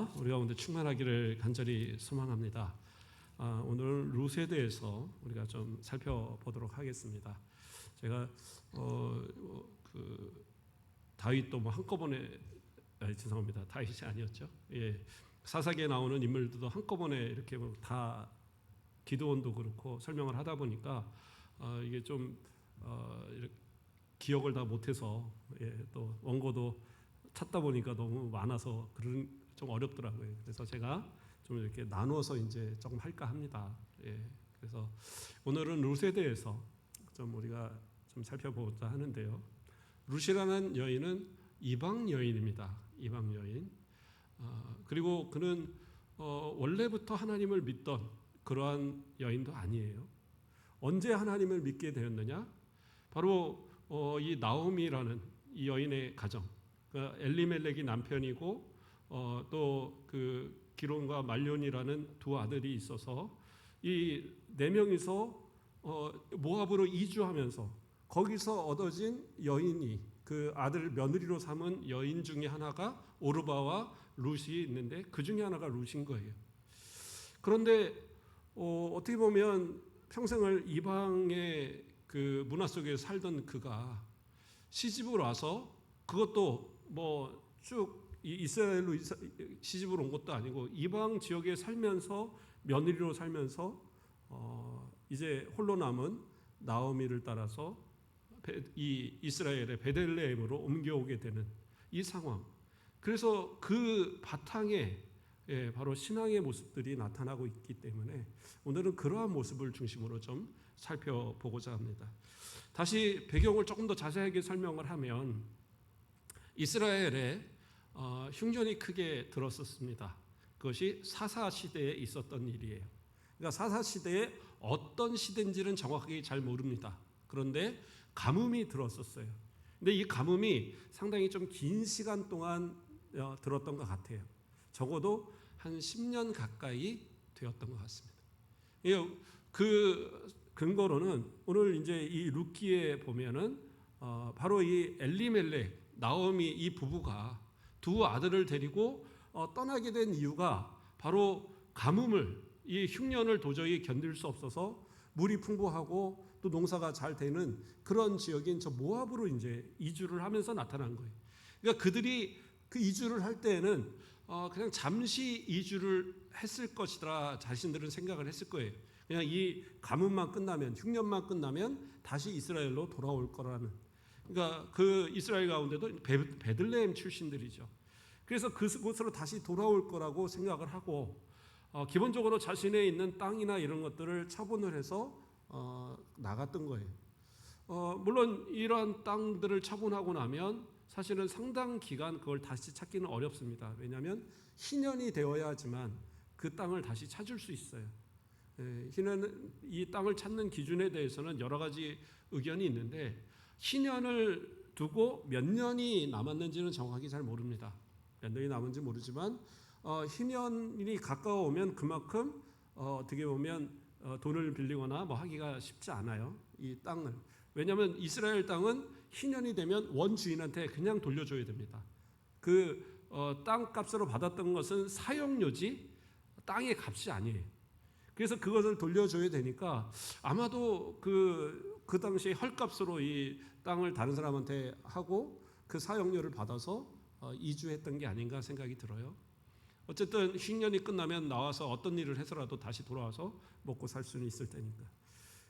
은혜와 우리 가운데 충만하기를 간절히 소망합니다. 오늘 룻에 대해서 우리가 좀 살펴보도록 하겠습니다. 제가 다윗도 뭐 한꺼번에 죄송합니다. 다윗이 아니었죠. 예, 사사기에 나오는 인물들도 한꺼번에 이렇게 다 기드온도 그렇고 설명을 하다 보니까 이게 좀 이렇게 기억을 다 못해서 또 원고도 찾다 보니까 너무 많아서 그런 좀 어렵더라고요. 그래서 제가 좀 이렇게 나누어서 이제 조금 할까 합니다. 그래서 오늘은 룻에 대해서 좀 우리가 좀 살펴보고자 하는데요. 룻이라는 여인은 이방 여인입니다. 이방 여인. 그리고 그는 원래부터 하나님을 믿던 그러한 여인도 아니에요. 언제 하나님을 믿게 되었느냐? 바로 이 나오미라는 이 여인의 가정, 엘리멜렉이 남편이고 또 그 기론과 말론이라는 두 아들이 있어서 이 네 명이서 모압으로 이주하면서 거기서 얻어진 여인이 그 아들 며느리로 삼은 여인 중에 하나가 오르바와 룻이 있는데 그 중에 하나가 룻인 거예요. 그런데 어떻게 보면 평생을 이방의 그 문화 속에 살던 그가 시집을 와서 그것도 뭐 쭉 이스라엘로 시집을 온 것도 아니고 이방 지역에 살면서 며느리로 살면서 이제 홀로 남은 나오미를 따라서 이 이스라엘의 베들레헴으로 옮겨오게 되는 이 상황. 그래서 그 바탕에 바로 신앙의 모습들이 나타나고 있기 때문에 오늘은 그러한 모습을 중심으로 좀 살펴보고자 합니다. 다시 배경을 조금 더 자세하게 설명을 하면 이스라엘에 흉년이 크게 들었었습니다. 그것이 사사 시대에 있었던 일이에요. 그러니까 사사 시대에 어떤 시대인지는 정확하게 잘 모릅니다. 그런데 가뭄이 들었었어요. 근데 이 가뭄이 상당히 좀 긴 시간 동안 들었던 것 같아요. 적어도 한 10년 가까이 되었던 것 같습니다. 그 근거로는 오늘 이제 이 룻기에 보면은 바로 이 엘리멜렉, 나오미 이 부부가 두 아들을 데리고 떠나게 된 이유가 바로 가뭄을, 이 흉년을 도저히 견딜 수 없어서 물이 풍부하고 또 농사가 잘 되는 그런 지역인 저 모압으로 이제 이주를 하면서 나타난 거예요. 그러니까 그들이 그 이주를 할 때에는 그냥 잠시 이주를 했을 것이라 자신들은 생각을 했을 거예요. 그냥 이 가뭄만 끝나면, 흉년만 끝나면 다시 이스라엘로 돌아올 거라는. 그러니까 그 이스라엘 가운데도 베들레헴 출신들이죠. 그래서 그곳으로 다시 돌아올 거라고 생각을 하고 기본적으로 자신의 있는 땅이나 이런 것들을 처분을 해서 나갔던 거예요. 물론 이러한 땅들을 처분하고 나면 사실은 상당 기간 그걸 다시 찾기는 어렵습니다. 왜냐하면 희년이 되어야지만 그 땅을 다시 찾을 수 있어요. 희년, 이 땅을 찾는 기준에 대해서는 여러 가지 의견이 있는데 희년을 두고 몇 년이 남았는지는 정확히 잘 모릅니다. 몇 년이 남은지 모르지만 희년이 가까워오면 그만큼 어떻게 보면 돈을 빌리거나 뭐 하기가 쉽지 않아요. 이 땅을. 왜냐하면 이스라엘 땅은 희년이 되면 원주인한테 그냥 돌려줘야 됩니다. 그 땅값으로 받았던 것은 사용료지 땅의 값이 아니에요. 그래서 그것을 돌려줘야 되니까 아마도 그 당시에 헐값으로 이 땅을 다른 사람한테 하고 그 사용료를 받아서 이주했던 게 아닌가 생각이 들어요. 어쨌든 흉년이 끝나면 나와서 어떤 일을 해서라도 다시 돌아와서 먹고 살 수는 있을 테니까.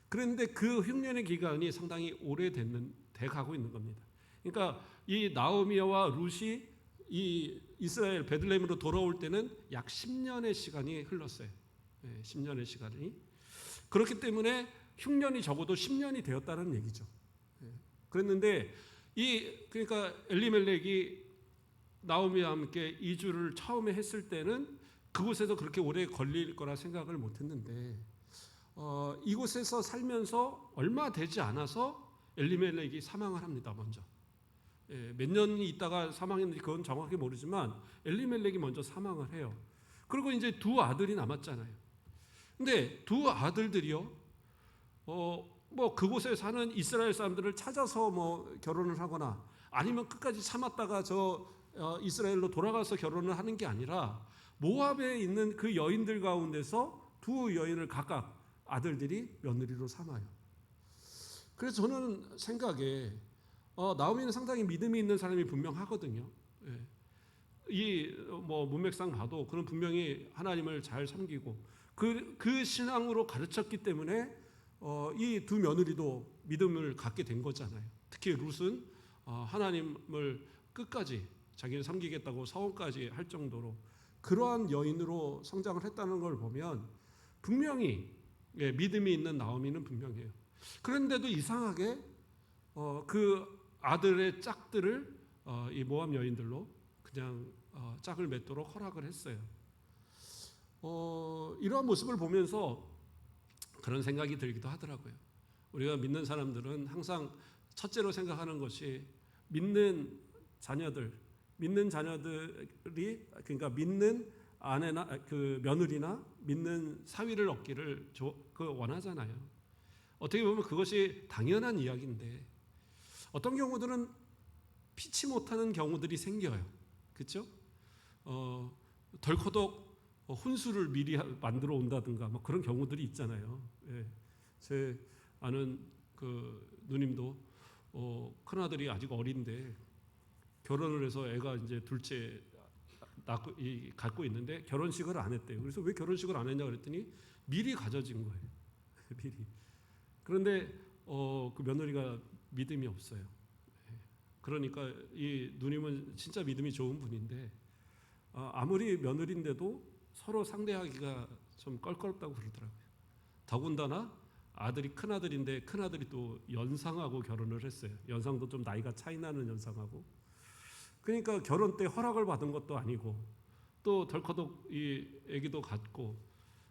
그런데 그 흉년의 기간이 상당히 돼 가고 있는 겁니다. 그러니까 이 나오미와 룻이 이 이스라엘 베들레헴으로 돌아올 때는 약 10년의 시간이 흘렀어요. 10년의 시간이. 그렇기 때문에 흉년이 적어도 10년이 되었다는 얘기죠. 그랬는데 그러니까 엘리멜렉이 나오미와 함께 이주를 처음에 했을 때는 그곳에서 그렇게 오래 걸릴 거라 생각을 못 했는데 이곳에서 살면서 얼마 되지 않아서 엘리멜렉이 사망을 합니다. 먼저. 몇 년이 있다가 사망했는지 그건 정확히 모르지만 엘리멜렉이 먼저 사망을 해요. 그리고 이제 두 아들이 남았잖아요. 근데 두 아들들이요, 뭐 그곳에 사는 이스라엘 사람들을 찾아서 뭐 결혼을 하거나 아니면 끝까지 참았다가 이스라엘로 돌아가서 결혼을 하는 게 아니라 모압에 있는 그 여인들 가운데서 두 여인을 각각 아들들이 며느리로 삼아요. 그래서 저는 생각에 나오미는 상당히 믿음이 있는 사람이 분명하거든요. 예. 이 문맥상 봐도 그는 분명히 하나님을 잘 섬기고 그 신앙으로 가르쳤기 때문에 이 두 며느리도 믿음을 갖게 된 거잖아요. 특히 룻은 하나님을 끝까지 자기를 섬기겠다고 서원까지 할 정도로 그러한 여인으로 성장을 했다는 걸 보면 분명히 믿음이 있는 나오미는 분명해요. 그런데도 이상하게 그 아들의 짝들을 이 모압 여인들로 그냥 짝을 맺도록 허락을 했어요. 이러한 모습을 보면서 그런 생각이 들기도 하더라고요. 우리가 믿는 사람들은 항상 첫째로 생각하는 것이 믿는 자녀들이 그러니까 믿는 아내나 그 며느리나 믿는 사위를 얻기를 원하잖아요. 어떻게 보면 그것이 당연한 이야기인데 어떤 경우들은 피치 못하는 경우들이 생겨요. 그렇죠? 덜커덕 혼수를 미리 만들어 온다든가 뭐 그런 경우들이 있잖아요. 예. 제 아는 그 누님도 큰아들이 아직 어린데 결혼을 해서 애가 이제 둘째 갖고 있는데 결혼식을 안 했대요. 그래서 왜 결혼식을 안 했냐 그랬더니 미리 가져진 거예요. 미리. 그런데 그 며느리가 믿음이 없어요. 그러니까 이 누님은 진짜 믿음이 좋은 분인데 아무리 며느리인데도 서로 상대하기가 좀 껄끄럽다고 그러더라고요. 더군다나 아들이 큰아들인데 큰아들이 또 연상하고 결혼을 했어요. 연상도 좀 나이가 차이 나는 연상하고. 그러니까 결혼 때 허락을 받은 것도 아니고 또 덜커덕 이 아기도 갖고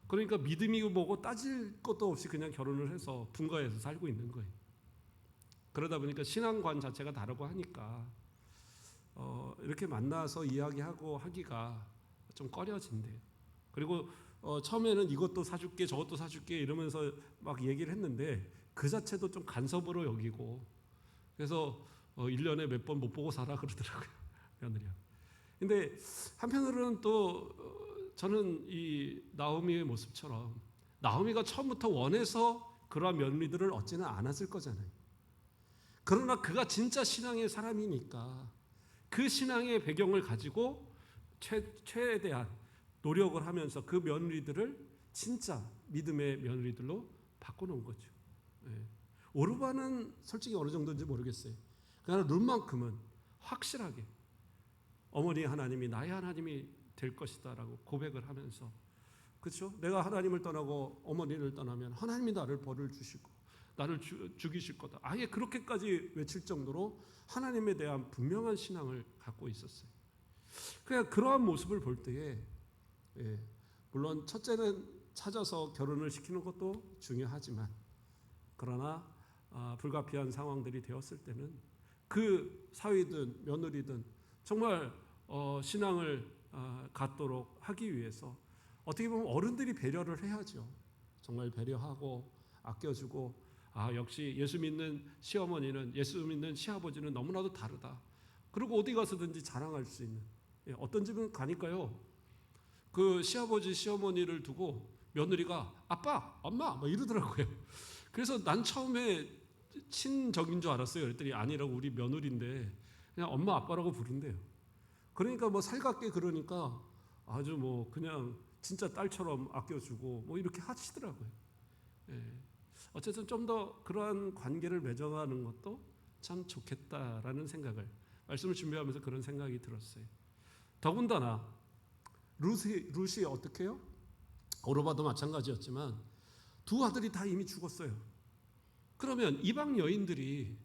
그러니까 믿음이 뭐고 따질 것도 없이 그냥 결혼을 해서 분가해서 살고 있는 거예요. 그러다 보니까 신앙관 자체가 다르고 하니까 이렇게 만나서 이야기하고 하기가 좀 꺼려진대요. 그리고 처음에는 이것도 사줄게 저것도 사줄게 이러면서 막 얘기를 했는데 그 자체도 좀 간섭으로 여기고 그래서 1년에 몇 번 못 보고 살아 그러더라고요. 며느리가. 근데 한편으로는 또 저는 이 나오미의 모습처럼 나오미가 처음부터 원해서 그러한 며느리들을 얻지는 않았을 거잖아요. 그러나 그가 진짜 신앙의 사람이니까 그 신앙의 배경을 가지고 최대한 노력을 하면서 그 며느리들을 진짜 믿음의 며느리들로 바꿔놓은 거죠. 예. 오르반은 솔직히 어느 정도인지 모르겠어요. 그러나 룻만큼은 확실하게 어머니 하나님이 나의 하나님이 될 것이다라고 고백을 하면서 그렇죠? 내가 하나님을 떠나고 어머니를 떠나면 하나님이 나를 벌을 주시고 나를 죽이실 거다. 아예 그렇게까지 외칠 정도로 하나님에 대한 분명한 신앙을 갖고 있었어요. 그러니까 그러한 모습을 볼 때에 물론 첫째는 찾아서 결혼을 시키는 것도 중요하지만 그러나 불가피한 상황들이 되었을 때는 그 사위든 며느리든 정말 신앙을 갖도록 하기 위해서 어떻게 보면 어른들이 배려를 해야죠. 정말 배려하고 아껴주고 역시 예수 믿는 시어머니는 예수 믿는 시아버지는 너무나도 다르다. 그리고 어디 가서든지 자랑할 수 있는 어떤 집은 가니까요. 그 시아버지 시어머니를 두고 며느리가 아빠 엄마 뭐 이러더라고요. 그래서 난 처음에 친정인 줄 알았어요. 그랬더니 아니라고 우리 며느리인데 그냥 엄마 아빠라고 부른대요. 그러니까 뭐 살갑게 그러니까 아주 뭐 그냥 진짜 딸처럼 아껴주고 뭐 이렇게 하시더라고요. 어쨌든 좀 더 그러한 관계를 맺어가는 것도 참 좋겠다라는 생각을 말씀을 준비하면서 그런 생각이 들었어요. 더군다나 룻이 어떻게 해요? 오르바도 마찬가지였지만 두 아들이 다 이미 죽었어요. 그러면 이방 여인들이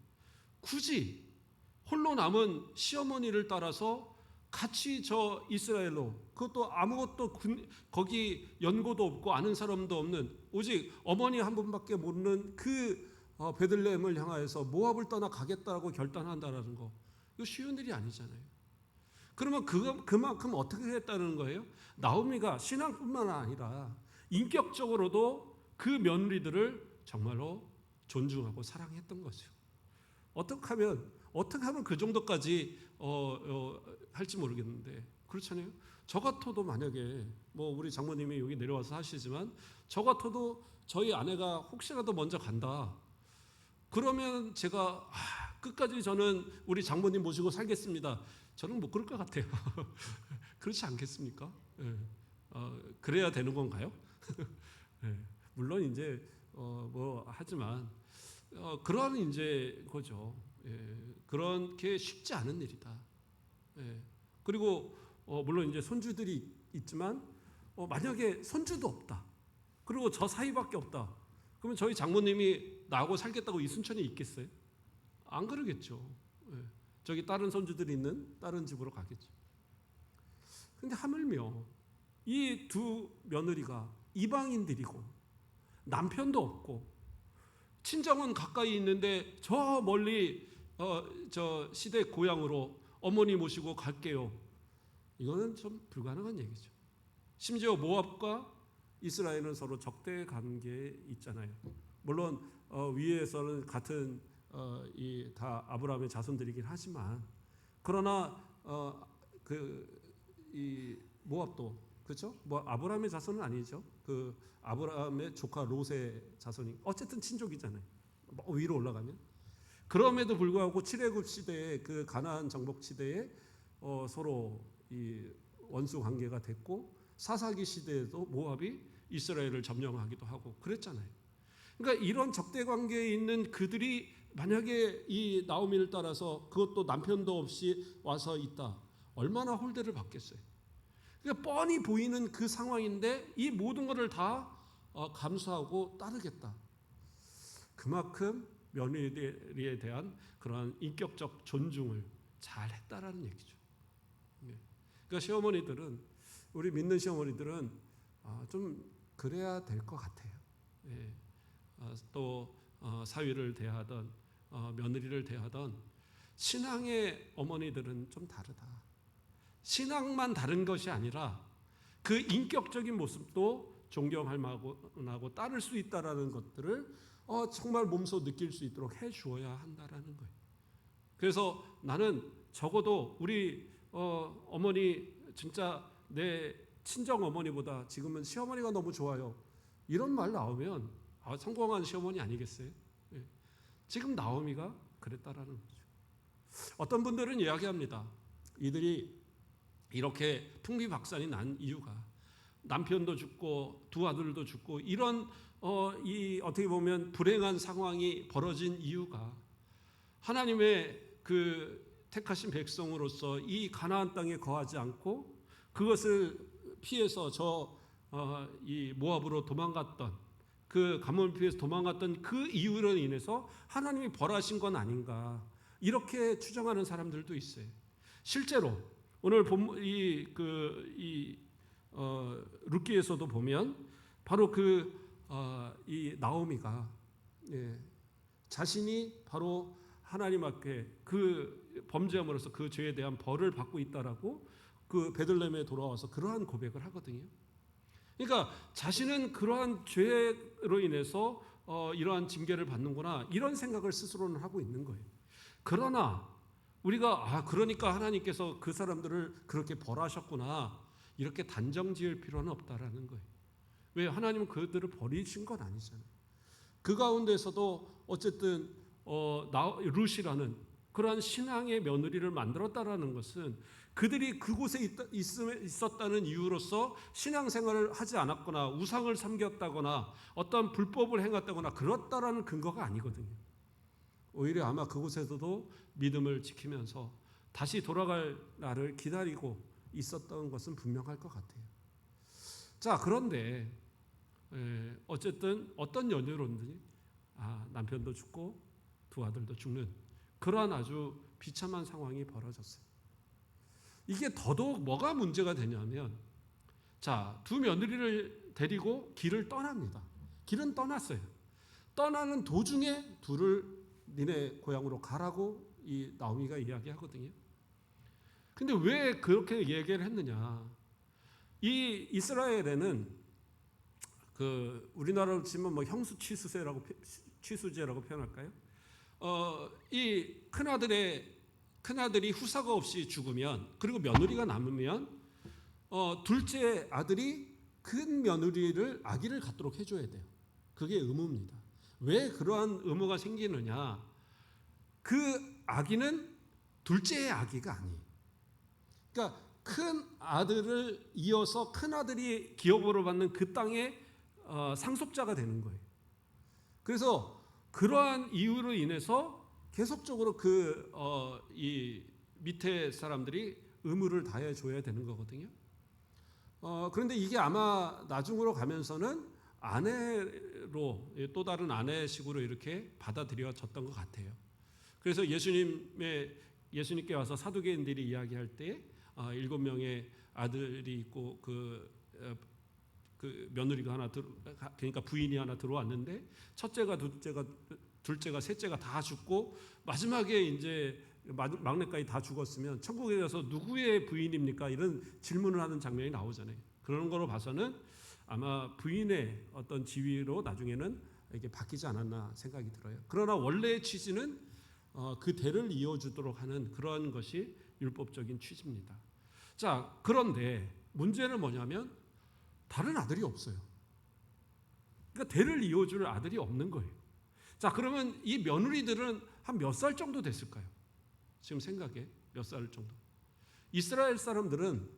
굳이 홀로 남은 시어머니를 따라서 같이 저 이스라엘로 그것도 아무것도 거기 연고도 없고 아는 사람도 없는 오직 어머니 한 분밖에 모르는 그 베들레헴을 향하여서 모압을 떠나 가겠다라고 결단한다라는 거 이거 쉬운 일이 아니잖아요. 그러면 그만큼 어떻게 했다는 거예요? 나오미가 신앙뿐만 아니라 인격적으로도 그 며느리들을 정말로 존중하고 사랑했던 거죠. 어떻게 하면 그 정도까지 할지 모르겠는데 그렇잖아요. 저 같아도 만약에 뭐 우리 장모님이 여기 내려와서 하시지만 저 같아도 저희 아내가 혹시라도 먼저 간다. 그러면 제가 끝까지 저는 우리 장모님 모시고 살겠습니다. 저는 못 그럴 것 같아요. 그렇지 않겠습니까? 예. 그래야 되는 건가요? 예. 물론 이제 뭐 하지만 그런 이제 거죠. 예. 그렇게 쉽지 않은 일이다. 예. 그리고 물론 이제 손주들이 있지만 만약에 손주도 없다. 그리고 저 사이밖에 없다. 그러면 저희 장모님이 나하고 살겠다고 이 순천에 있겠어요? 안 그러겠죠. 예. 저기 다른 손주들이 있는 다른 집으로 가겠죠. 근데 하물며 이 두 며느리가 이방인들이고 남편도 없고 친정은 가까이 있는데 저 멀리 저 시댁 고향으로 어머니 모시고 갈게요. 이거는 좀 불가능한 얘기죠. 심지어 모압과 이스라엘은 서로 적대 관계에 있잖아요. 물론 위에서는 같은 이 다 아브라함의 자손들이긴 하지만 그러나 이 모압도 그렇죠? 뭐 아브라함의 자손은 아니죠. 그 아브라함의 조카 롯의 자손이 어쨌든 친족이잖아요. 뭐 위로 올라가면 그럼에도 불구하고 출애굽 시대에 그 가나안 정복 시대에 서로 이 원수 관계가 됐고 사사기 시대에도 모압이 이스라엘을 점령하기도 하고 그랬잖아요. 그러니까 이런 적대 관계에 있는 그들이 만약에 이 나오미를 따라서 그것도 남편도 없이 와서 있다. 얼마나 홀대를 받겠어요. 그러니까 뻔히 보이는 그 상황인데 이 모든 것을 다 감수하고 따르겠다. 그만큼 며느리에 대한 그러한 인격적 존중을 잘 했다라는 얘기죠. 그러니까 시어머니들은 우리 믿는 시어머니들은 좀 그래야 될 것 같아요. 예. 또 사위를 대하던 며느리를 대하던 신앙의 어머니들은 좀 다르다. 신앙만 다른 것이 아니라 그 인격적인 모습도 존경할 만하고 따를 수 있다라는 것들을 정말 몸소 느낄 수 있도록 해 주어야 한다라는 거예요. 그래서 나는 적어도 우리 어머니 진짜 내 친정 어머니보다 지금은 시어머니가 너무 좋아요. 이런 말 나오면 성공한 시어머니 아니겠어요? 예. 지금 나오미가 그랬다라는 거죠. 어떤 분들은 이야기합니다. 이들이 이렇게 풍비박산이 난 이유가 남편도 죽고 두 아들도 죽고 이런 이 어떻게 보면 불행한 상황이 벌어진 이유가 하나님의 그 택하신 백성으로서 이 가나안 땅에 거하지 않고 그것을 피해서 이 모압으로 도망갔던 그 가뭄을 피해서 도망갔던 그 이유로 인해서 하나님이 벌하신 건 아닌가 이렇게 추정하는 사람들도 있어요. 실제로 오늘 룻기에서도 보면 바로 이 나오미가 자신이 바로 하나님 앞에 그 범죄함으로써 그 죄에 대한 벌을 받고 있다라고 그 베들레헴에 돌아와서 그러한 고백을 하거든요. 그러니까 자신은 그러한 죄로 인해서 이러한 징계를 받는구나 이런 생각을 스스로는 하고 있는 거예요. 그러나 우리가 그러니까 하나님께서 그 사람들을 그렇게 벌하셨구나 이렇게 단정 지을 필요는 없다라는 거예요. 왜 하나님은 그들을 버리신 건 아니잖아요. 그 가운데서도 어쨌든 룻이라는 그러한 신앙의 며느리를 만들었다라는 것은 그들이 그곳에 있었다는 이유로서 신앙생활을 하지 않았거나 우상을 섬겼다거나 어떤 불법을 행했다거나 그렇다라는 근거가 아니거든요. 오히려 아마 그곳에서도 믿음을 지키면서 다시 돌아갈 날을 기다리고 있었던 것은 분명할 것 같아요. 자, 그런데 어쨌든 어떤 연유로든지 남편도 죽고 두 아들도 죽는 그러한 아주 비참한 상황이 벌어졌어요. 이게 더더욱 뭐가 문제가 되냐면 두 며느리를 데리고 길을 떠납니다. 길은 떠났어요. 떠나는 도중에 둘을 니네 고향으로 가라고 이 나오미가 이야기하거든요. 근데 왜 그렇게 얘기를 했느냐? 이 이스라엘에는 우리나라로 치면 뭐 형수 취수제라고 표현할까요? 이 큰아들이 후사가 없이 죽으면 그리고 며느리가 남으면 둘째 아들이 큰 며느리를 아기를 갖도록 해줘야 돼요. 그게 의무입니다. 왜 그러한 의무가 생기느냐? 그 아기는 둘째의 아기가 아니에요. 그러니까 큰 아들을 이어서 큰 아들이 기업으로 받는 그 땅의 상속자가 되는 거예요. 그래서 그러한 이유로 인해서 계속적으로 이 밑에 사람들이 의무를 다해 줘야 되는 거거든요. 그런데 이게 아마 나중으로 가면서는 아내로 또 다른 아내식으로 이렇게 받아들여졌던 것 같아요. 그래서 예수님께 와서 사두개인들이 이야기할 때 7명의 아들이 있고 그 며느리가 그러니까 부인이 하나 들어왔는데 첫째가 둘째가 셋째가 다 죽고 마지막에 이제 막내까지 다 죽었으면 천국에 가서 누구의 부인입니까? 이런 질문을 하는 장면이 나오잖아요. 그런 거로 봐서는 아마 부인의 어떤 지위로 나중에는 이게 바뀌지 않았나 생각이 들어요. 그러나 원래의 취지는 그 대를 이어주도록 하는 그러한 것이 율법적인 취지입니다. 자, 그런데 문제는 뭐냐면 다른 아들이 없어요. 그러니까 대를 이어줄 아들이 없는 거예요. 자, 그러면 이 며느리들은 한 몇 살 정도 됐을까요? 지금 생각해 몇 살 정도? 이스라엘 사람들은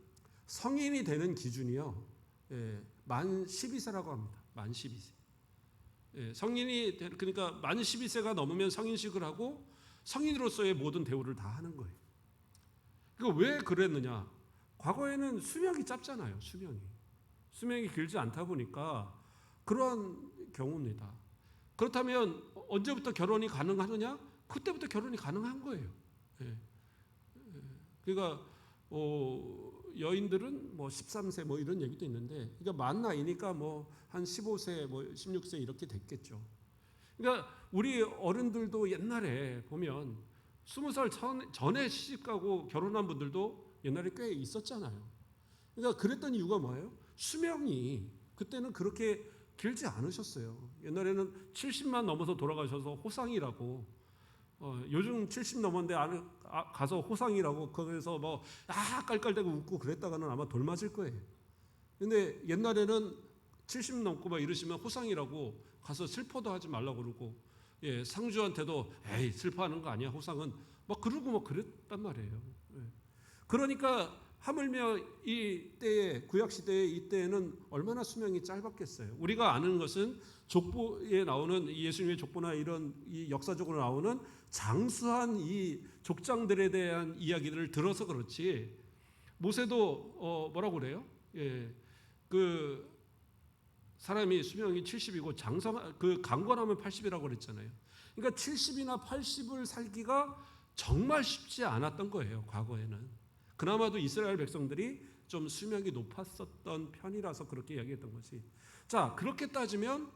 성인이 되는 기준이요, 만 12세라고 합니다. 만 12세. 그러니까 만 12세가 넘으면 성인식을 하고 성인으로서의 모든 대우를 다 하는 거예요. 그러니까 왜 그랬느냐? 과거에는 수명이 짧잖아요. 수명이 길지 않다 보니까 그러한 경우입니다. 그렇다면 언제부터 결혼이 가능하느냐? 그때부터 결혼이 가능한 거예요. 그러니까 여인들은 뭐 13세 뭐 이런 얘기도 있는데, 그러니까 만 나이니까 뭐 한 15세, 뭐 16세 이렇게 됐겠죠. 그러니까 우리 어른들도 옛날에 보면 20살 전에 시집가고 결혼한 분들도 옛날에 꽤 있었잖아요. 그러니까 그랬던 이유가 뭐예요? 수명이 그때는 그렇게 길지 않으셨어요. 옛날에는 70만 넘어서 돌아가셔서 호상이라고, 요즘 70 넘었는데 가서 호상이라고 거기서 뭐 깔깔대고 웃고 그랬다가는 아마 돌 맞을 거예요. 근데 옛날에는 70 넘고 막 이러시면 호상이라고 가서 슬퍼도 하지 말라고 그러고, 상주한테도 에이 슬퍼하는 거 아니야 호상은 막 그러고 막 그랬단 말이에요. 그러니까 하물며 이 때에, 구약 시대의 이때에는 얼마나 수명이 짧았겠어요. 우리가 아는 것은 족보에 나오는 예수님의 족보나 이런 이 역사적으로 나오는 장수한 이 족장들에 대한 이야기들을 들어서 그렇지, 모세도 뭐라고 그래요? 그 사람이 수명이 70이고 강건하면 80이라고 그랬잖아요. 그러니까 70이나 80을 살기가 정말 쉽지 않았던 거예요. 과거에는. 그나마도 이스라엘 백성들이 좀 수명이 높았었던 편이라서 그렇게 이야기했던 것이. 자, 그렇게 따지면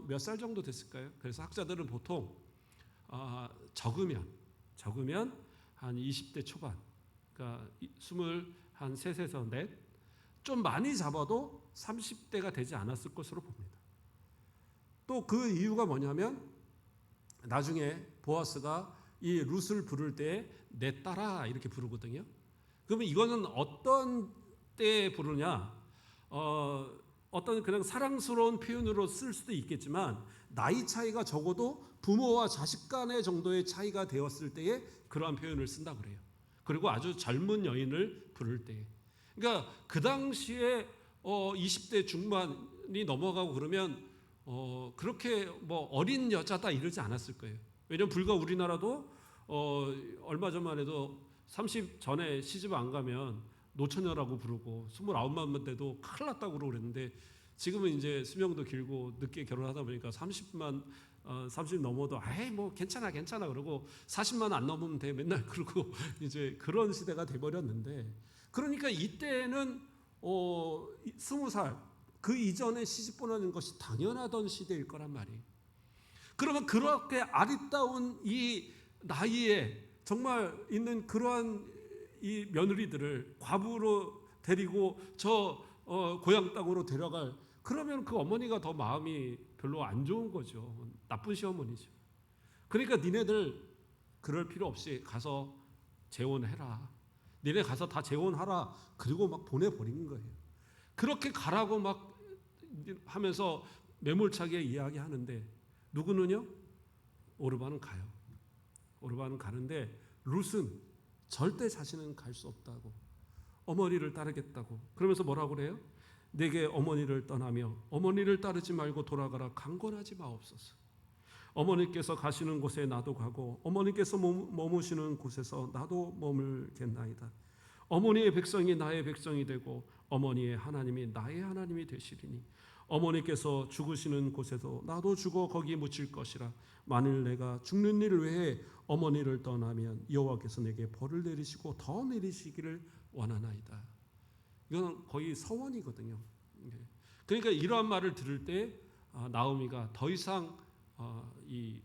몇 살 정도 됐을까요? 그래서 학자들은 보통 적으면 한 20대 초반, 그러니까 23에서 4, 좀 많이 잡아도 30대가 되지 않았을 것으로 봅니다. 또 그 이유가 뭐냐면 나중에 보아스가 이 룻을 부를 때 내 딸아 이렇게 부르거든요. 그러면 이거는 어떤 때에 부르냐? 어떤 그냥 사랑스러운 표현으로 쓸 수도 있겠지만 나이 차이가 적어도 부모와 자식 간의 정도의 차이가 되었을 때에 그러한 표현을 쓴다 그래요. 그리고 아주 젊은 여인을 부를 때. 그러니까 그 당시에 20대 중반이 넘어가고 그러면 그렇게 뭐 어린 여자다 이러지 않았을 거예요. 왜냐하면 불과 우리나라도 얼마 전만 해도 30 전에 시집 안 가면 노처녀라고 부르고 29만 돼도 큰일 났다고 그랬는데, 지금은 이제 수명도 길고 늦게 결혼하다 보니까 30 넘어도 아이 뭐 괜찮아 그러고 40만 안 넘으면 돼 맨날 그러고 이제 그런 시대가 돼 버렸는데, 그러니까 이때는 20살 그 이전에 시집 보내는 것이 당연하던 시대일 거란 말이에요. 그러면 그렇게 아리따운 이 나이에 정말 있는 그러한 이 며느리들을 과부로 데리고 저 고향 땅으로 데려갈, 그러면 그 어머니가 더 마음이 별로 안 좋은 거죠. 나쁜 시어머니죠. 그러니까 니네들 그럴 필요 없이 가서 재혼해라. 니네 가서 다 재혼하라. 그리고 막 보내버린 거예요. 그렇게 가라고 막 하면서 매몰차게 이야기하는데 누구는요? 오르반은 가요. 오르반은 가는데 룻은 절대 자신은 갈 수 없다고, 어머니를 따르겠다고 그러면서 뭐라고 그래요? 내게 어머니를 떠나며 어머니를 따르지 말고 돌아가라 강권하지 마옵소서. 어머니께서 가시는 곳에 나도 가고 어머니께서 머무시는 곳에서 나도 머물겠나이다. 어머니의 백성이 나의 백성이 되고 어머니의 하나님이 나의 하나님이 되시리니 어머니께서 죽으시는 곳에서 나도 죽어 거기 묻힐 것이라. 만일 내가 죽는 일을 위해 어머니를 떠나면 여호와께서 내게 벌을 내리시고 더 내리시기를 원하나이다. 이건 거의 서원이거든요. 그러니까 이러한 말을 들을 때 나오미가 더 이상 이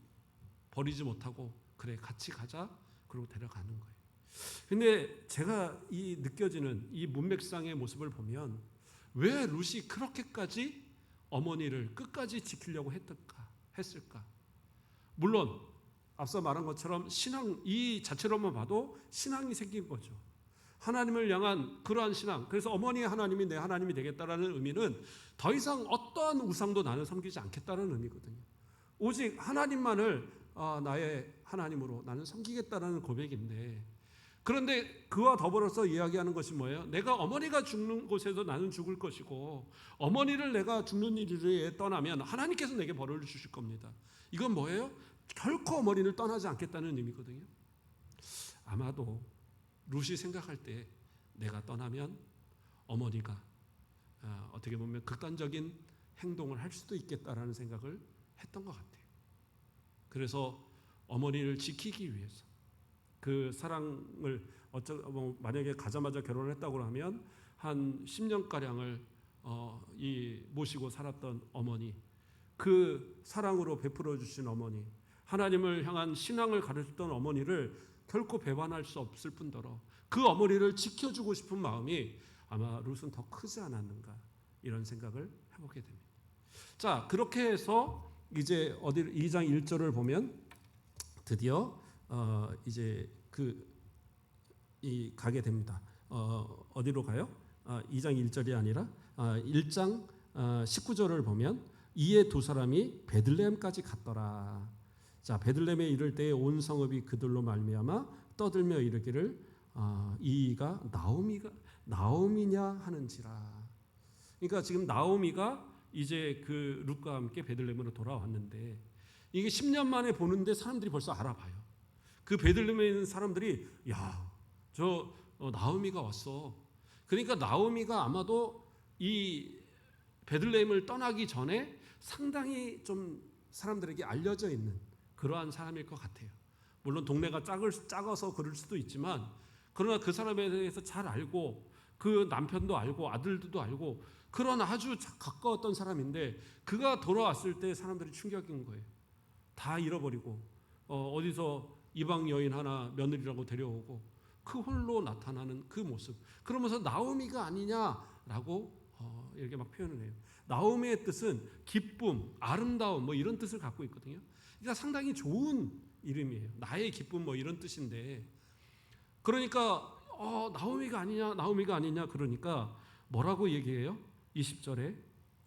버리지 못하고 그래 같이 가자 그러고 데려가는 거예요. 근데 제가 이 느껴지는 이 문맥상의 모습을 보면 왜 룻이 그렇게까지 어머니를 끝까지 지키려고 했을까? 물론 앞서 말한 것처럼 신앙 이 자체로만 봐도 신앙이 생긴 거죠. 하나님을 향한 그러한 신앙. 그래서 어머니의 하나님이 내 하나님이 되겠다라는 의미는 더 이상 어떠한 우상도 나는 섬기지 않겠다는 의미거든요. 오직 하나님만을 나의 하나님으로 나는 섬기겠다라는 고백인데, 그런데 그와 더불어서 이야기하는 것이 뭐예요? 내가 어머니가 죽는 곳에서 나는 죽을 것이고 어머니를 내가 죽는 일에 떠나면 하나님께서 내게 벌을 주실 겁니다. 이건 뭐예요? 결코 어머니를 떠나지 않겠다는 의미거든요. 아마도 룻이 생각할 때 내가 떠나면 어머니가 어떻게 보면 극단적인 행동을 할 수도 있겠다라는 생각을 했던 것 같아요. 그래서 어머니를 지키기 위해서 그 사랑을 만약에 가자마자 결혼을 했다고 하면 한 10년가량을 모시고 살았던 어머니, 그 사랑으로 베풀어 주신 어머니, 하나님을 향한 신앙을 가르쳤던 어머니를 결코 배반할 수 없을 뿐더러 그 어머니를 지켜주고 싶은 마음이 아마 룻은 더 크지 않았는가 이런 생각을 해보게 됩니다. 자, 그렇게 해서 이제 2장 1절을 보면 드디어 이제 가게 됩니다. 어디로 가요? 2장 1절이 아니라 1장 19절을 보면 이에 두 사람이 베들레헴까지 갔더라. 자, 베들레헴에 이를 때에 온 성읍이 그들로 말미암아 떠들며 이르기를 이가 나오미냐 하는지라. 그러니까 지금 나오미가 이제 그 룻과 함께 베들레헴으로 돌아왔는데 이게 10년 만에 보는데 사람들이 벌써 알아봐요. 그 베들레헴에 있는 사람들이 저 나오미가 왔어. 그러니까 나오미가 아마도 이 베들레헴을 떠나기 전에 상당히 좀 사람들에게 알려져 있는 그러한 사람일 것 같아요. 물론 동네가 작아서 그럴 수도 있지만 그러나 그 사람에 대해서 잘 알고 그 남편도 알고 아들들도 알고 그런 아주 가까웠던 사람인데 그가 돌아왔을 때 사람들이 충격인 거예요. 다 잃어버리고 어디서 이방 여인 하나 며느리라고 데려오고 그 홀로 나타나는 그 모습. 그러면서 나오미가 아니냐라고 이렇게 막 표현을 해요. 나오미의 뜻은 기쁨, 아름다움 뭐 이런 뜻을 갖고 있거든요. 그러니까 상당히 좋은 이름이에요. 나의 기쁨 뭐 이런 뜻인데 그러니까 나오미가 아니냐 그러니까 뭐라고 얘기해요? 20절에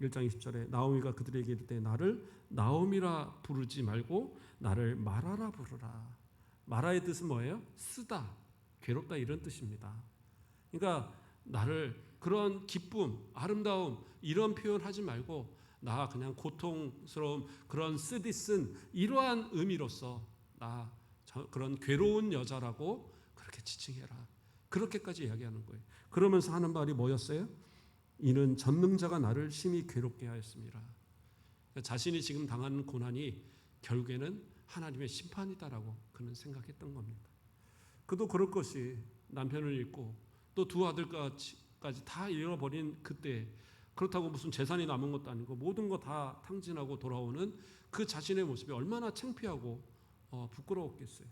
1장 20절에 나오미가 그들에게 이를 때 나를 나오미라 부르지 말고 나를 마라라 부르라. 마라의 뜻은 뭐예요? 쓰다, 괴롭다 이런 뜻입니다. 그러니까 나를 그런 기쁨, 아름다움 이런 표현하지 말고 나 그냥 고통스러움 그런 쓰디쓴 이러한 의미로서 나 그런 괴로운 여자라고 그렇게 지칭해라. 그렇게까지 이야기하는 거예요. 그러면서 하는 말이 뭐였어요? 이는 전능자가 나를 심히 괴롭게 하였습니다. 자신이 지금 당하는 고난이 결국에는 하나님의 심판이다라고 그는 생각했던 겁니다. 그도 그럴 것이 남편을 잃고 또 두 아들까지 다 잃어버린 그때 그렇다고 무슨 재산이 남은 것도 아니고 모든 거 다 탕진하고 돌아오는 그 자신의 모습이 얼마나 창피하고 부끄러웠겠어요.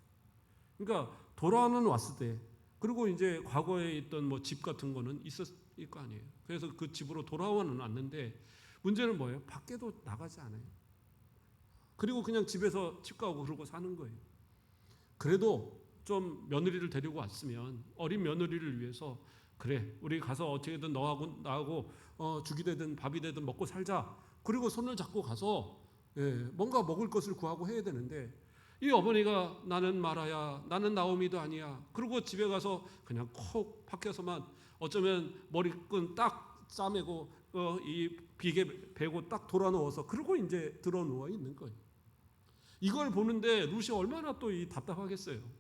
그러니까 돌아오는 왔을 때 그리고 이제 과거에 있던 뭐 집 같은 거는 있었을 거 아니에요. 그래서 그 집으로 돌아와는 왔는데 문제는 뭐예요? 밖에도 나가지 않아요. 그리고 그냥 집에서 집 가고 그러고 사는 거예요. 그래도 좀 며느리를 데리고 왔으면 어린 며느리를 위해서 그래 우리 가서 어떻게든 너하고 나하고 죽이 되든 밥이 되든 먹고 살자. 그리고 손을 잡고 가서 뭔가 먹을 것을 구하고 해야 되는데 이 어머니가 나는 마라야 나는 나오미도 아니야. 그리고 집에 가서 그냥 콕 밖에서만 어쩌면 머리끈 딱 싸매고 이 비계 베고 딱 돌아 누워서 그러고 이제 들어 누워 있는 거예요. 이걸 보는데 룻이 얼마나 또 이 답답하겠어요.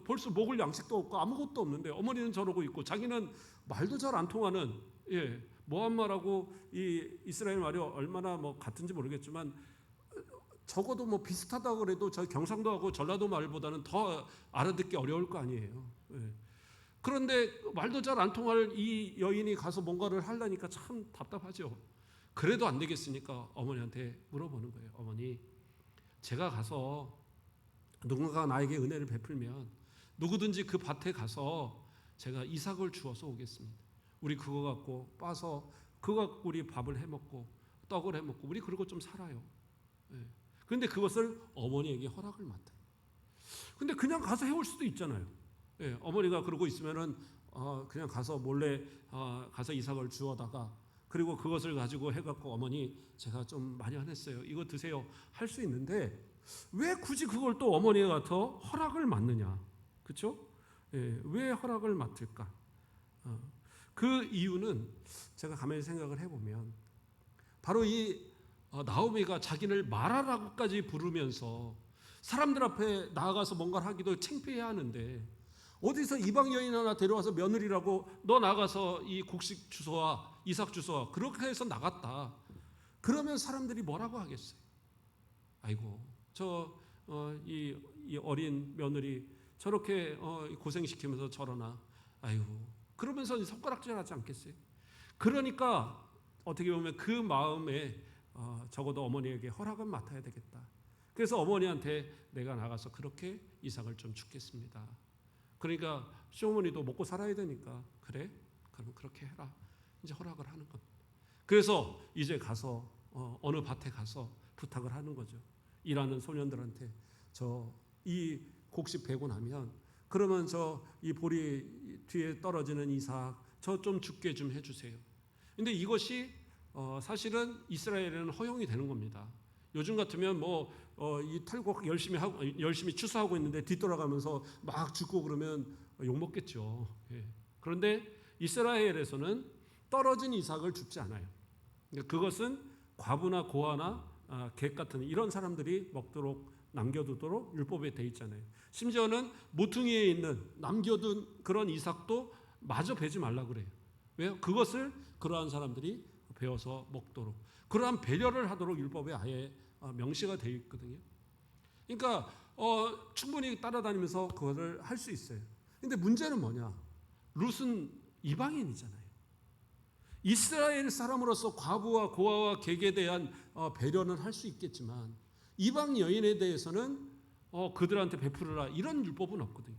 벌써 먹을 양식도 없고 아무것도 없는데 어머니는 저러고 있고 자기는 말도 잘 안 통하는 모함 말하고 이 이스라엘 말이 얼마나 뭐 같은지 모르겠지만 적어도 뭐 비슷하다고 그래도 저 경상도하고 전라도 말보다는 더 알아듣기 어려울 거 아니에요. 그런데 말도 잘 안 통할 이 여인이 가서 뭔가를 하려니까 참 답답하죠. 그래도 안 되겠으니까 어머니한테 물어보는 거예요. 어머니, 제가 가서 누군가가 나에게 은혜를 베풀면 누구든지 그 밭에 가서 제가 이삭을 주워서 오겠습니다. 우리 그거 갖고 빠서 그거 갖고 우리 밥을 해먹고 떡을 해먹고 우리 그러고 좀 살아요. 그런데 그것을 어머니에게 허락을 맡아요. 근데 그냥 가서 해올 수도 있잖아요. 어머니가 그러고 있으면은 그냥 가서 몰래 가서 이삭을 주워다가 그리고 그것을 가지고 해갖고 어머니 제가 좀 많이 안 했어요. 이거 드세요. 할 수 있는데 왜 굳이 그걸 또 어머니가 가서 허락을 맡느냐? 그렇죠? 왜 허락을 맡을까? 그 이유는 제가 가만히 생각을 해보면 바로 이 나오미가 자기를 마라라고까지 부르면서 사람들 앞에 나아가서 뭔가를 하기도 창피해야 하는데 어디서 이방 여인 하나 데려와서 며느리라고 너 나가서 이 곡식 주소와 이삭 주소와 그렇게 해서 나갔다. 그러면 사람들이 뭐라고 하겠어요? 아이고 이 어린 며느리 저렇게 고생시키면서 저러나 아이고 그러면서 손가락질하지 않겠어요? 그러니까 어떻게 보면 그 마음에 적어도 어머니에게 허락은 맡아야 되겠다. 그래서 어머니한테 내가 나가서 그렇게 이삭을 좀 죽겠습니다. 그러니까 시어머니도 먹고 살아야 되니까 그래? 그럼 그렇게 해라. 이제 허락을 하는 겁니다. 그래서 이제 가서 어느 밭에 가서 부탁을 하는 거죠. 일하는 소년들한테 저 이 곡식 베고 나면 그러면 저 이 보리 뒤에 떨어지는 이삭 저 좀 죽게 좀 해주세요. 근데 이것이 사실은 이스라엘에는 허용이 되는 겁니다. 요즘 같으면 이 탈곡 열심히 추수하고 있는데 뒤돌아가면서 막 죽고 그러면 욕 먹겠죠. 그런데 이스라엘에서는 떨어진 이삭을 줍지 않아요. 그것은 과부나 고아나 객 같은 이런 사람들이 먹도록 남겨두도록 율법에 돼 있잖아요. 심지어는 모퉁이에 있는 남겨둔 그런 이삭도 마저 베지 말라 그래요. 왜요? 그것을 그러한 사람들이 베어서 먹도록 그러한 배려를 하도록 율법에 아예 명시가 되어 있거든요. 그러니까 충분히 따라다니면서 그것을 할 수 있어요. 근데 문제는 뭐냐? 룻은 이방인이잖아요. 이스라엘 사람으로서 과부와 고아와 객에 대한 배려는 할 수 있겠지만 이방 여인에 대해서는 그들한테 베풀으라 이런 율법은 없거든요.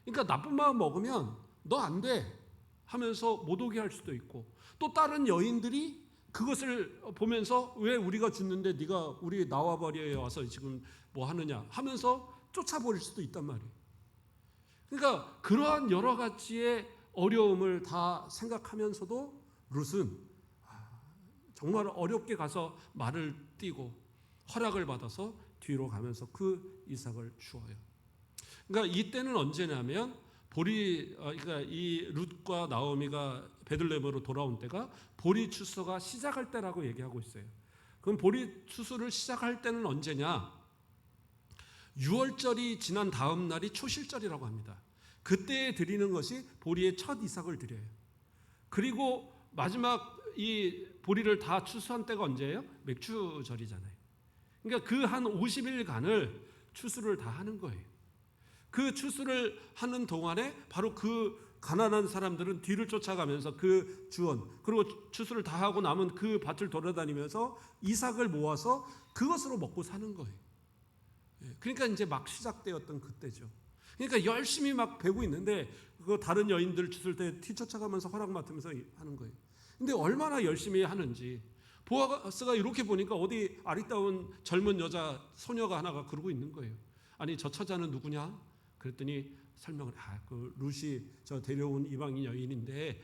그러니까 나쁜 마음 먹으면 너 안 돼 하면서 못 오게 할 수도 있고 또 다른 여인들이 그것을 보면서 왜 우리가 죽는데 네가 우리 나와버리에 와서 지금 뭐 하느냐 하면서 쫓아버릴 수도 있단 말이에요. 그러니까 그러한 여러 가지의 어려움을 다 생각하면서도 룻은 정말 어렵게 가서 말을 띄고 허락을 받아서 뒤로 가면서 그 이삭을 주어요. 그러니까 이때는 언제냐면 그러니까 이 룻과 나오미가 베들레헴으로 돌아온 때가 보리 추수가 시작할 때라고 얘기하고 있어요. 그럼 보리 추수를 시작할 때는 언제냐? 6월절이 지난 다음 날이 초실절이라고 합니다. 그때 드리는 것이 보리의 첫 이삭을 드려요. 그리고 마지막 이 보리를 다 추수한 때가 언제예요? 맥추절이잖아요. 그러니까 그 한 50일간을 추수를 다 하는 거예요. 그 추수를 하는 동안에 바로 그 가난한 사람들은 뒤를 쫓아가면서 그 주원 그리고 추수를 다 하고 남은 그 밭을 돌아다니면서 이삭을 모아서 그것으로 먹고 사는 거예요. 그러니까 이제 막 시작되었던 그때죠. 그러니까 열심히 막 베고 있는데 그 다른 여인들 추수를 때 뒤쫓아가면서 허락 맡으면서 하는 거예요. 근데 얼마나 열심히 하는지 보아스가 이렇게 보니까 어디 아리따운 젊은 여자 소녀가 하나가 그러고 있는 거예요. 아니 저 처자는 누구냐? 그랬더니 설명을 그 룻이 저 데려온 이방인 여인인데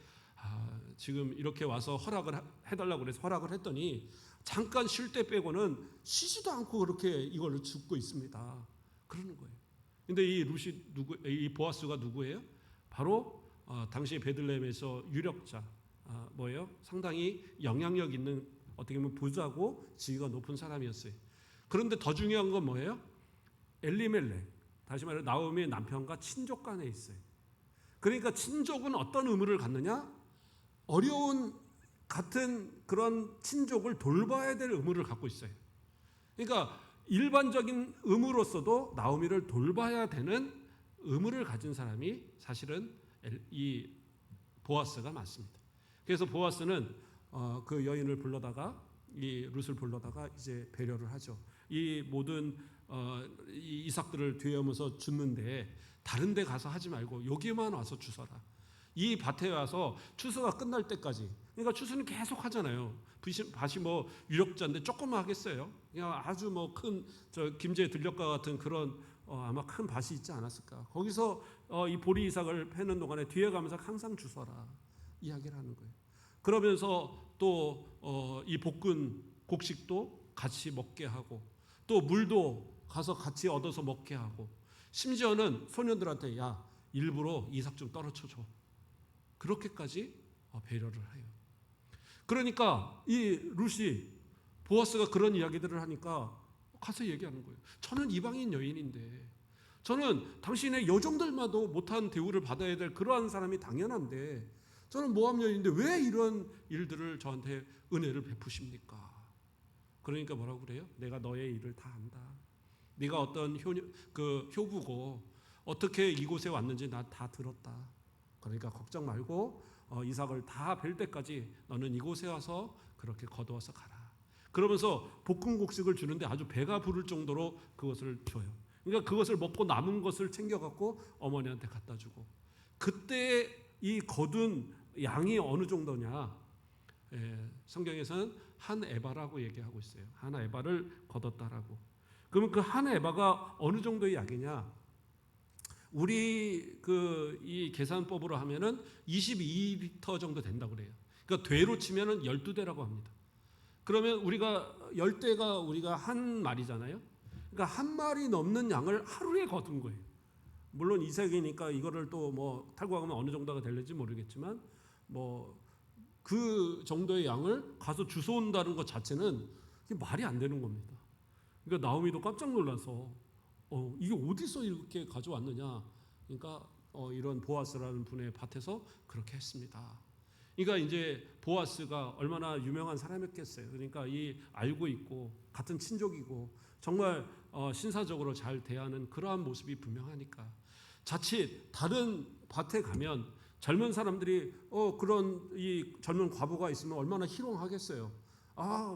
지금 이렇게 와서 허락을 해달라고 그래서 허락을 했더니 잠깐 쉴 때 빼고는 쉬지도 않고 그렇게 이걸 줍고 있습니다. 그러는 거예요. 근데 이 룻이 이 보아스가 누구예요? 바로 당시 베들레헴에서 유력자, 뭐예요? 상당히 영향력 있는, 어떻게 보면 부자고 지위가 높은 사람이었어요. 그런데 더 중요한 건 뭐예요? 엘리멜렉, 다시 말해 나오미의 남편과 친족 간에 있어요. 그러니까 친족은 어떤 의무를 갖느냐? 어려운 같은 그런 친족을 돌봐야 될 의무를 갖고 있어요. 그러니까 일반적인 의무로서도 나오미를 돌봐야 되는 의무를 가진 사람이 사실은 이 보아스가 맞습니다. 그래서 보아스는 그 여인을 불러다가, 이 룻을 불러다가 이제 배려를 하죠. 이 모든 이 이삭들을 뒤에오면서 줍는데 다른 데 가서 하지 말고 여기만 와서 주서라. 이 밭에 와서 추수가 끝날 때까지. 그러니까 추수는 계속 하잖아요. 밭이 뭐 유력자인데 조금만 하겠어요. 그냥 아주 뭐 큰 김제 들녘과 같은 그런 아마 큰 밭이 있지 않았을까. 거기서 이 보리 이삭을 패는 동안에 뒤에 가면서 항상 주서라 이야기를 하는 거예요. 그러면서 또 이 볶은 곡식도 같이 먹게 하고, 또 물도 가서 같이 얻어서 먹게 하고, 심지어는 소년들한테 야 일부러 이삭 좀 떨어져 줘. 그렇게까지 배려를 해요. 그러니까 이 룻이, 보아스가 그런 이야기들을 하니까 가서 얘기하는 거예요. 저는 이방인 여인인데, 저는 당신의 여종들마도 못한 대우를 받아야 될 그러한 사람이 당연한데, 저는 모함 여인인데 왜 이런 일들을 저한테 은혜를 베푸십니까? 그러니까 뭐라고 그래요? 내가 너의 일을 다 안다. 네가 어떤 효부고 어떻게 이곳에 왔는지 나 다 들었다. 그러니까 걱정 말고 이삭을 다 뵐 때까지 너는 이곳에 와서 그렇게 거두어서 가라. 그러면서 볶은 곡식을 주는데 아주 배가 부를 정도로 그것을 줘요. 그러니까 그것을 먹고 남은 것을 챙겨갖고 어머니한테 갖다 주고, 그때 이 거둔 양이 어느 정도냐? 성경에서는 한 에바라고 얘기하고 있어요. 한 에바를 거뒀다라고. 그러면 그 한 에바가 어느 정도의 양이냐? 우리 이 계산법으로 하면은 22리터 정도 된다고 그래요. 그러니까 되로 치면은 12대라고 합니다. 그러면 우리가 10대가 우리가 한 마리잖아요. 그러니까 한 마리 넘는 양을 하루에 거둔 거예요. 물론 이삭이니까 이거를 또 뭐 탈구하면 어느 정도가 될지 모르겠지만 뭐 그 정도의 양을 가서 주워온다는 것 자체는 말이 안 되는 겁니다. 그러니까 나오미도 깜짝 놀라서 이게 어디서 이렇게 가져왔느냐. 그러니까 이런 보아스라는 분의 밭에서 그렇게 했습니다. 그러니까 이제 보아스가 얼마나 유명한 사람이었겠어요. 그러니까 이 알고 있고 같은 친족이고 정말 신사적으로 잘 대하는 그러한 모습이 분명하니까, 자칫 다른 밭에 가면 젊은 사람들이 그런 이 젊은 과부가 있으면 얼마나 희롱하겠어요.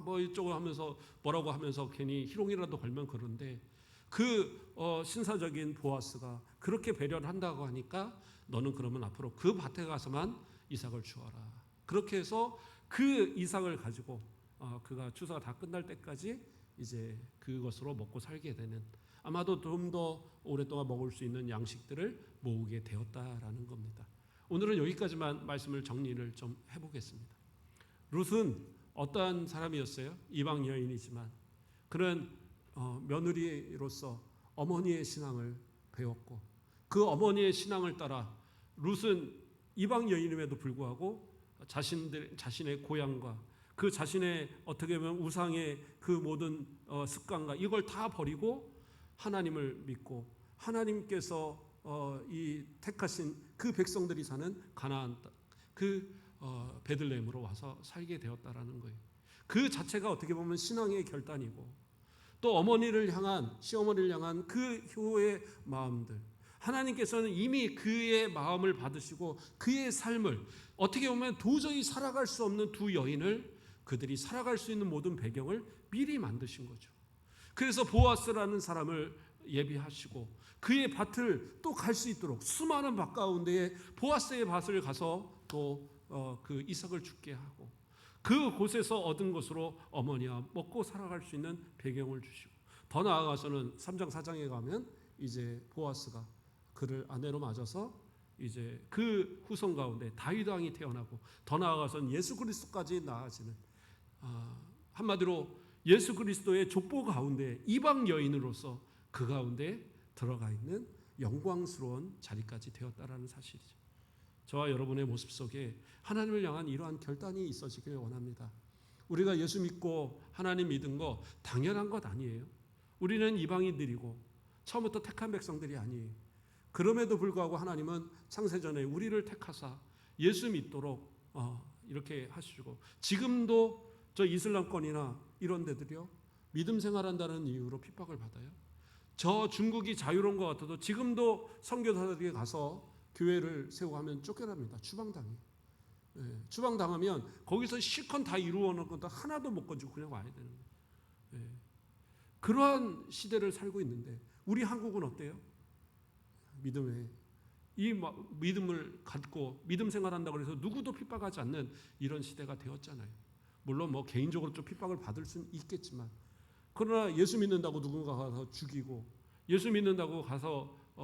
뭐 이쪽을 하면서 뭐라고 하면서 괜히 희롱이라도 걸면 그런데, 그 신사적인 보아스가 그렇게 배려를 한다고 하니까 너는 그러면 앞으로 그 밭에 가서만 이삭을 주어라. 그렇게 해서 그 이삭을 가지고 그가 추수가 다 끝날 때까지 이제 그것으로 먹고 살게 되는, 아마도 좀 더 오랫동안 먹을 수 있는 양식들을 모으게 되었다라는 겁니다. 오늘은 여기까지만 말씀을 정리를 좀 해보겠습니다. 룻은 어떠한 사람이었어요? 이방 여인이지만 그는 며느리로서 어머니의 신앙을 배웠고, 그 어머니의 신앙을 따라 룻은 이방 여인임에도 불구하고 자신의 고향과 그 자신의 어떻게 보면 우상의 그 모든 습관과 이걸 다 버리고 하나님을 믿고, 하나님께서 이 택하신 그 백성들이 사는 가나안 땅, 베들레헴으로 와서 살게 되었다라는 거예요. 그 자체가 어떻게 보면 신앙의 결단이고, 또 어머니를 향한, 시어머니를 향한 그 효의 마음들, 하나님께서는 이미 그의 마음을 받으시고 그의 삶을, 어떻게 보면 도저히 살아갈 수 없는 두 여인을, 그들이 살아갈 수 있는 모든 배경을 미리 만드신 거죠. 그래서 보아스라는 사람을 예비하시고 그의 밭을 또 갈 수 있도록 수많은 밭 가운데에 보아스의 밭을 가서 또 그 이삭을 죽게 하고, 그 곳에서 얻은 것으로 어머니와 먹고 살아갈 수 있는 배경을 주시고, 더 나아가서는 3장 4장에 가면 이제 보아스가 그를 아내로 맞아서 이제 그 후손 가운데 다윗 왕이 태어나고 더 나아가서는 예수 그리스도까지 나아지는, 한마디로 예수 그리스도의 족보 가운데 이방 여인으로서 그 가운데 들어가 있는 영광스러운 자리까지 되었다라는 사실이죠. 저와 여러분의 모습 속에 하나님을 향한 이러한 결단이 있어지길 원합니다. 우리가 예수 믿고 하나님 믿은 거 당연한 것 아니에요. 우리는 이방인들이고 처음부터 택한 백성들이 아니에요. 그럼에도 불구하고 하나님은 창세전에 우리를 택하사 예수 믿도록 이렇게 하시고, 지금도 저 이슬람권이나 이런 데들이요, 믿음 생활한다는 이유로 핍박을 받아요. 저 중국이 자유로운 것 같아도 지금도 선교사들이 가서 교회를 세우고 하면 쫓겨납니다. 추방당해요. 추방당하면 거기서 실컷 다 이루어 놓은 것도 하나도 못 건지고 그냥 와야 되는 거예요. 그러한 시대를 살고 있는데 우리 한국은 어때요? 믿음을 갖고 믿음 생활한다고 해서 누구도 핍박하지 않는 이런 시대가 되었잖아요. 물론 뭐 개인적으로 좀 핍박을 받을 수는 있겠지만, 그러나 예수 믿는다고 누군가 가서 죽이고, 예수 믿는다고 가서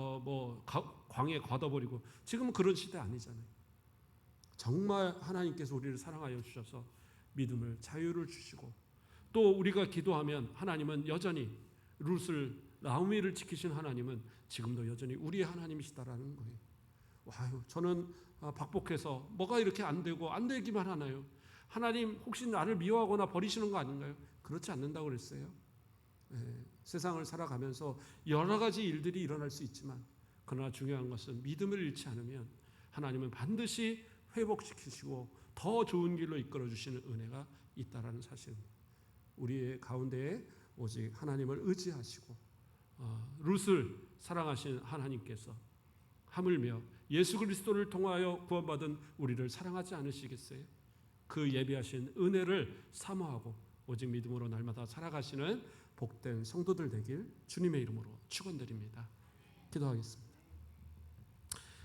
광에 가둬버리고, 지금은 그런 시대 아니잖아요. 정말 하나님께서 우리를 사랑하여 주셔서 믿음을, 자유를 주시고, 또 우리가 기도하면 하나님은 여전히 나오미를 지키신 하나님은 지금도 여전히 우리의 하나님이시다라는 거예요. 와요, 저는 박복해서 뭐가 이렇게 안 되고 안 되기만 하나요? 하나님 혹시 나를 미워하거나 버리시는 거 아닌가요? 그렇지 않는다고 그랬어요. 세상을 살아가면서 여러 가지 일들이 일어날 수 있지만, 그러나 중요한 것은 믿음을 잃지 않으면 하나님은 반드시 회복시키시고 더 좋은 길로 이끌어 주시는 은혜가 있다라는 사실입니다. 우리의 가운데에 오직 하나님을 의지하시고 룻을 사랑하신 하나님께서 하물며 예수 그리스도를 통하여 구원받은 우리를 사랑하지 않으시겠어요? 그 예비하신 은혜를 사모하고 오직 믿음으로 날마다 살아가시는 복된 성도들 되길 주님의 이름으로 축원드립니다. 기도하겠습니다.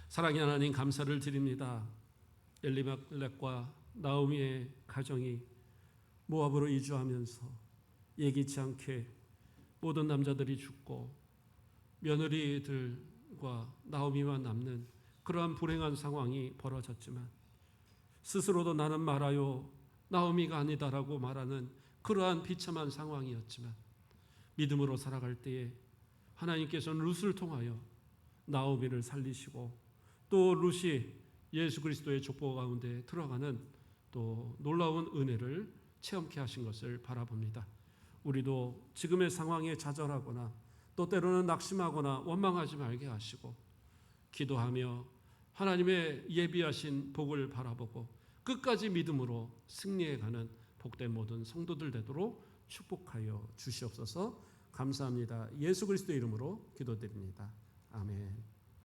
사랑의 하나님, 감사를 드립니다. 엘리멜렉과 나오미의 가정이 모압으로 이주하면서 예기치 않게 모든 남자들이 죽고 며느리들과 나오미만 남는 그러한 불행한 상황이 벌어졌지만, 스스로도 나는 말하요 나오미가 아니다라고 말하는 그러한 비참한 상황이었지만, 믿음으로 살아갈 때에 하나님께서는 룻을 통하여 나오미를 살리시고, 또 룻이 예수 그리스도의 족보 가운데 들어가는 또 놀라운 은혜를 체험케 하신 것을 바라봅니다. 우리도 지금의 상황에 좌절하거나 또 때로는 낙심하거나 원망하지 말게 하시고, 기도하며 하나님의 예비하신 복을 바라보고 끝까지 믿음으로 승리해가는 복된 모든 성도들 되도록 축복하여 주시옵소서. 감사합니다. 예수 그리스도 이름으로 기도드립니다. 아멘.